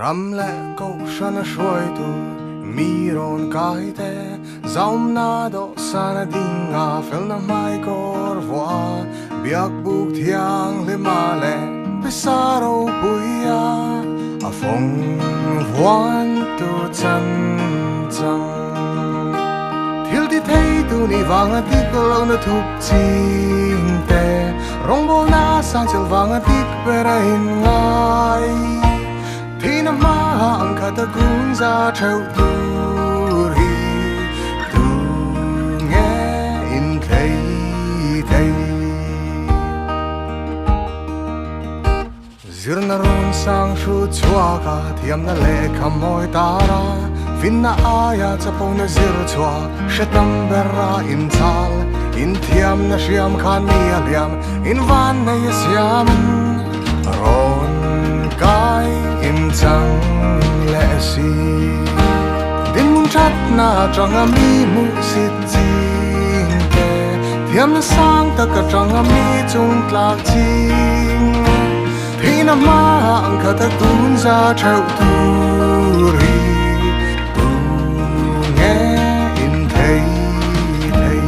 rắm lẽ câu sân suối tu mi ron cái te zaum na do sana dinga fel na mai kor voa biak buk thiang le ma le pesaro puya a phong voan tu chan chang thil ti thei tu ni wanga tik lo na thup ching te rong bol na sang chil wanga tik pera in ngai thina ma ang khata kun za thau tu ri tu nghe in thei thei zir na ron sang shu chua ka thiam na le khamoi ta ra vin na aya chapong na zir chua shetam bera in chal in thiam na shiam khan mi aliam in van na yasiam ron kai in chang le si din mun chat na chang mi mu sit jing te thiam na sang ta ka chang mi chung tlak ching thina ma ang khata tun za thau tu ri tu nghe in thei thei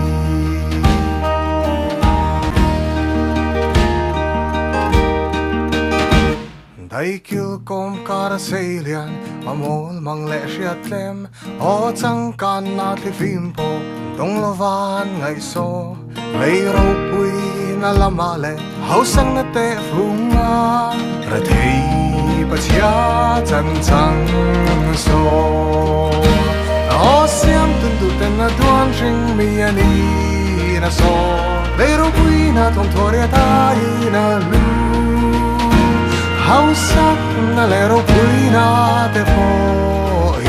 dai kil kom kar seilian amol mang le shiat lem o chang kan na thi phim po dong lovan ngai so lei ro pui na lama le hau sang na te phunga ra thei pa chia chan chang so o siam tun tu ten na duan jing mi ani na so lei ro pui na tong thoria ta i na lu hau sak na le ro pui na te po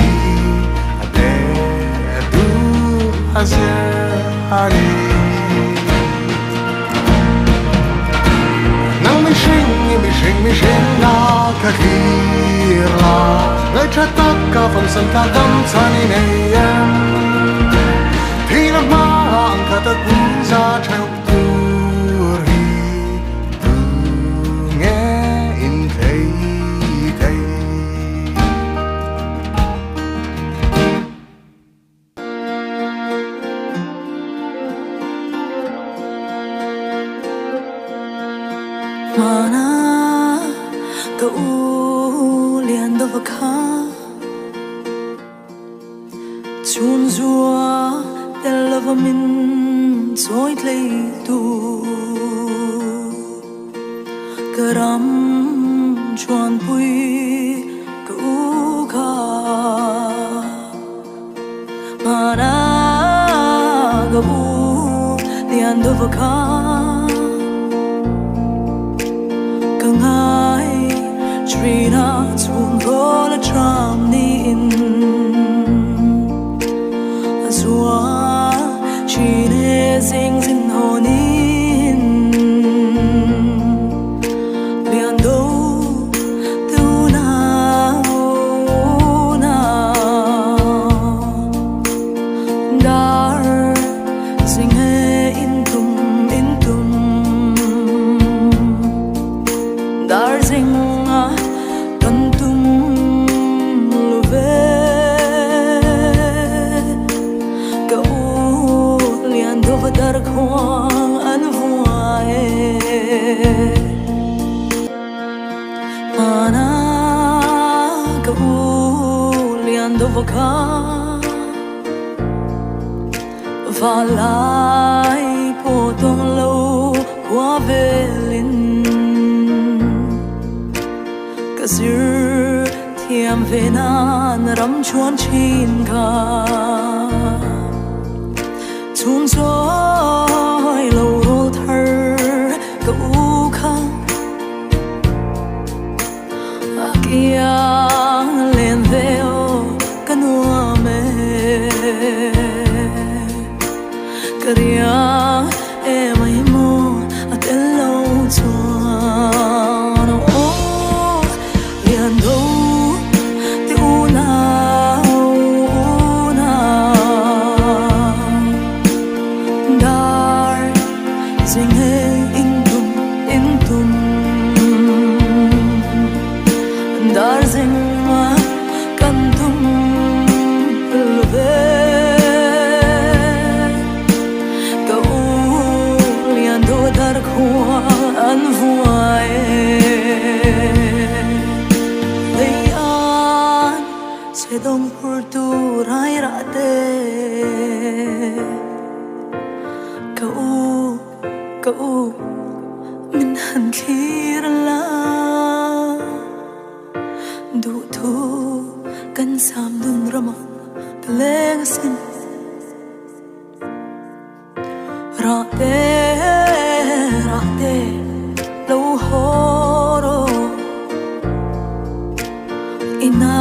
i ate tu azia ani mi sing na ka khira ngai tha tak ka phong san ta dam chani nei em thi na ma ang ka ta kun za thau tu ri tu nghe in thei thei mana ka u lian do va kha chun zua te love min choi tlei tu karam chuan pui ka u kha mana ka u lian do va kha Trina chun rola tram ni in azua chine sing sin honin lian do tu na dar sing he in tum dar sing dar khoang an vuae mana ka u lian do vaka va lai po tong lo qua velin ka sir thiam ve nan ram chuan chin ka chun zoi lo rol thar ka u kha akia len veo kanua me karia e mai mo atelo chuan o lian do te una da an vui lấy an sẽ đông tu rai ra te cậu mình hẳn khi la đủ thu kan sam dun rama leng sin ra te lâu horo ina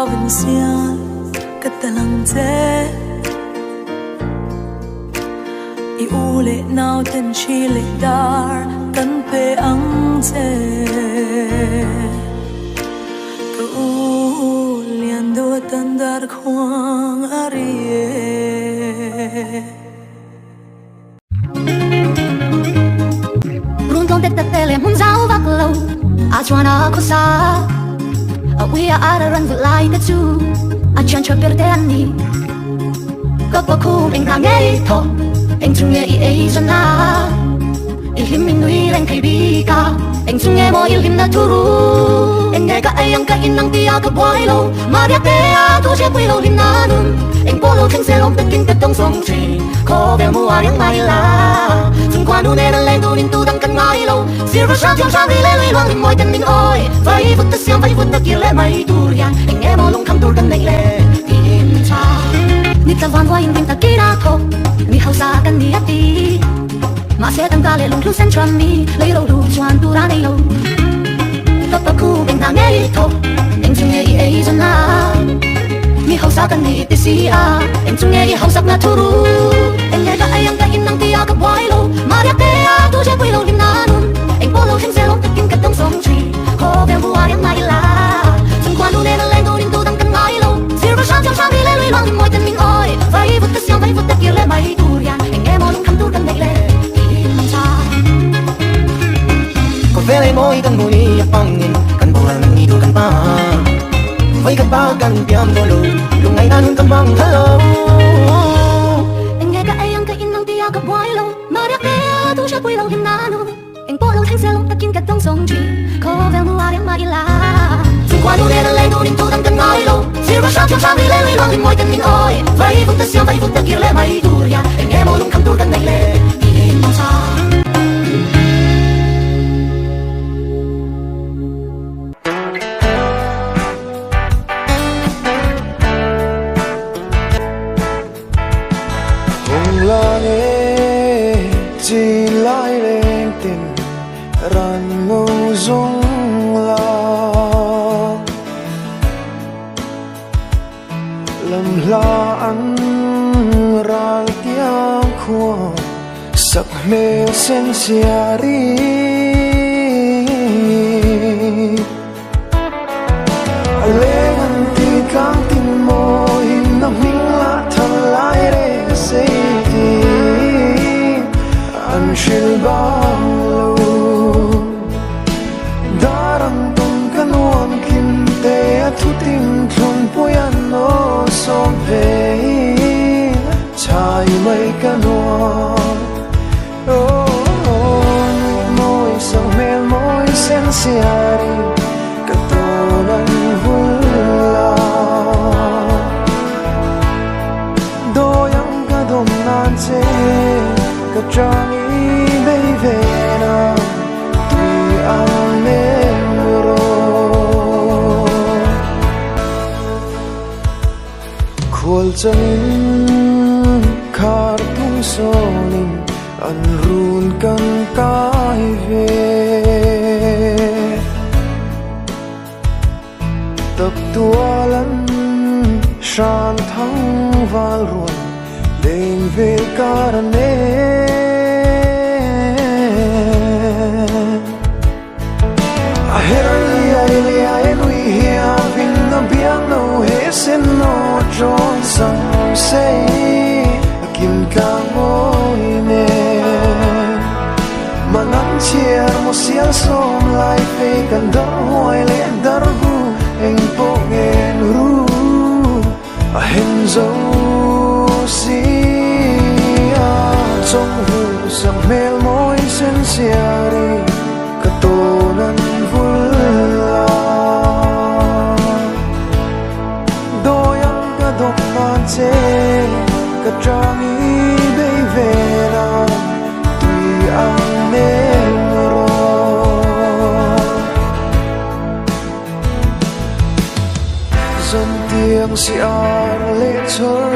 vinh xian katalang te i u le nau ten chi le dar kan pe ang te ku lian do tan dar khoang arie rung tong tet tele mun zau vak lo a chuana ko sa a we are run with like the two a chan cho per te ani ko ko ku eng ka ngai tho eng chung ye e zona i him min nui ren kai bi ka eng chung ye mo il him na turu eng ga ai ang ka in nang tia ka boy lo maria te a tu che pui lo lim na num eng polo thing se long kin ka tong song chi ko ve mu a yang mai la chung qua nu ne na lên tu din tu dang kan ngai lo silver shot yang shang le le long moi tan min oi vai vut ta siam vai vut ta ki le mai tur ya eng e mo long kham tur kan nei le tin cha ni ta van vai in tin ta ki ra tho ni hau sa kan ni ati mà sẽ tăng ca lệ lùng lúc sen tròn mi lấy đầu đủ choàn tu ra đây lâu tóc tóc khu bên ta nghe thô em chung nghe ấy dân na mi hậu sa cần ni tê si a em chung nghe hậu sắc na thu ru em nghe cả ai em cả in năng tia cả boy lâu mà đẹp tê a tu chơi quay lâu lim na nun em bỏ lâu thêm xe lâu tất kinh cả đông sông trì khó về vua em mai là chung qua nu nên lên tu din tu tăng cần ngay lâu silver shot trong sáng đi lên lùi loạn môi tên mình oi vai vút ta xiang vai vút ta kia lên bay tu rian em nghe mò lung khăm tu cần đây lên vele moi kan muni apangin kan bulan itu kan pa vai kan pa kan piam dolo lungai nan kan bang hello anh nghe cả ai ang ka in nang tia ka boy lo maria te tu cha pui lo him na nu anh po lo thang xe lo ta kin ka tong song chi ko vel nu a yang mai la chung qua nu le le nu din tu dang kan ngai lo silver shot trong sáng đi le le lo moi tan min oi vai vut ta xiang vai vut ta kia le mai tu ya anh nghe mo lung kham tu kan nei le in mong sa chỉ lại lên tình ran ngô dung la lầm la ăn ran tiếng khua sắc mê sen xia ri lên ăn thì càng tin môi nằm mình là thật lại để xây an shil bang lo darang tung kanuam kim te athu tim thun puyan no som ve chai mai kanua moi sang mel moi sen siari katonan hula doyang kadom nan che kachang về nào tuy ăn nên rồi khuôn chân khát tung sonin ăn run cần cái về tập tua lắm sàn thắng vào ruộng lên về cả nè John sang say kim ka ngoi ne manan chiar mo sial som lai fe kan dar hoi le dar gu eng po ngen ru a hen zo si a trong hu sang mel moi sen siari katonan vula doyang kadok nante katrangi beivera tui ang nemro zon tiang si ar le chor